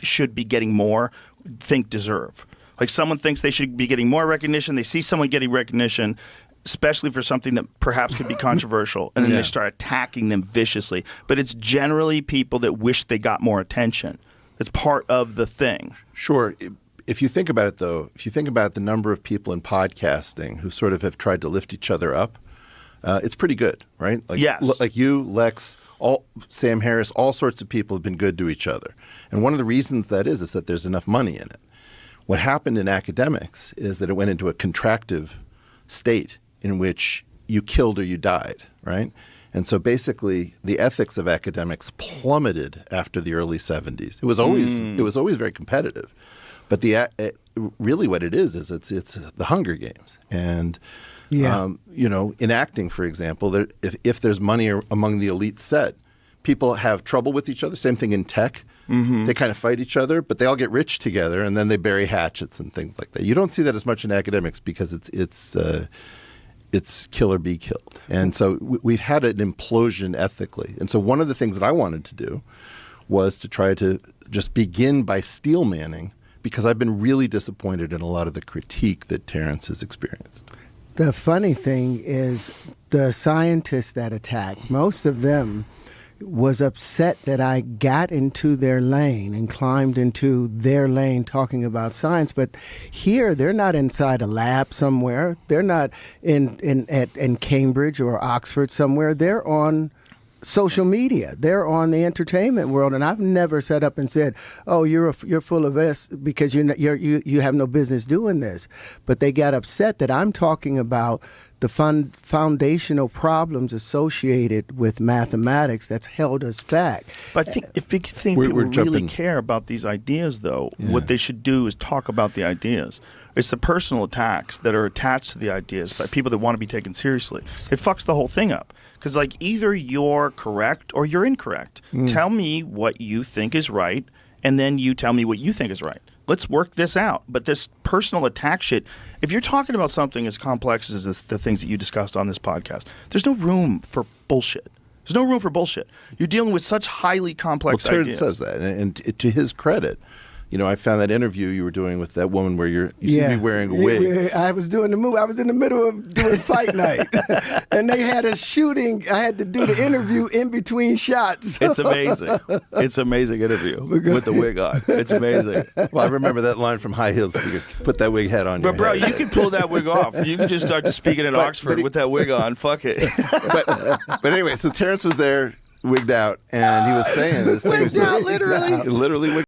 should be getting more think deserve. Like someone thinks they should be getting more recognition. They see someone getting recognition, especially for something that perhaps could be controversial, and then they start attacking them viciously. But it's generally people that wish they got more attention. It's part of the thing. Sure. If you think about it, though, if you think about the number of people in podcasting who sort of have tried to lift each other up, it's pretty good, right? Like, yes. Like you, Lex, Sam Harris, all sorts of people have been good to each other. And one of the reasons that is that there's enough money in it. What happened in academics is that it went into a contractive state in which you killed or you died, right? And so basically the ethics of academics plummeted after the early 70s. It was always very competitive. But really what it is it's the Hunger Games. And in acting, for example, if there's money among the elite set, people have trouble with each other. Same thing in tech. They kind of fight each other, but they all get rich together, and then they bury hatchets and things like that. You don't see that as much in academics because it's kill or be killed. And so we've had an implosion ethically. And so one of the things that I wanted to do was to try to just begin by steel manning, because I've been really disappointed in a lot of the critique that Terrence has experienced. The funny thing is the scientists that attacked, most of them was upset that I got into their lane and climbed into their lane talking about science. But here, they're not inside a lab somewhere. They're not in Cambridge or Oxford somewhere. They're on social media. They're on the entertainment world, and I've never sat up and said, "Oh, you're full of this because you have no business doing this." But they got upset that I'm talking about the foundational problems associated with mathematics that's held us back. But I think if people really care about these ideas, though, what they should do is talk about the ideas. It's the personal attacks that are attached to the ideas by people that want to be taken seriously. It fucks the whole thing up. Because like either you're correct or you're incorrect. Tell me what you think is right, and then you tell me what you think is right. Let's work this out. But this personal attack shit, if you're talking about something as complex as the things that you discussed on this podcast, there's no room for bullshit. There's no room for bullshit. You're dealing with such highly complex ideas. Terrence says that, and to his credit, I found that interview you were doing with that woman where you see me wearing a wig. I was doing the movie. I was in the middle of doing fight night, and they had a shooting. I had to do the interview in between shots. It's amazing. It's an amazing interview with the wig on. It's amazing. Well, I remember that line from High Heels. Put that wig hat on. But bro, you can pull that wig off. You can just start speaking at Oxford with that wig on. Fuck it. But anyway, so Terrence was there, wigged out, and he was saying this thing. Wigged out, literally. Literally wigged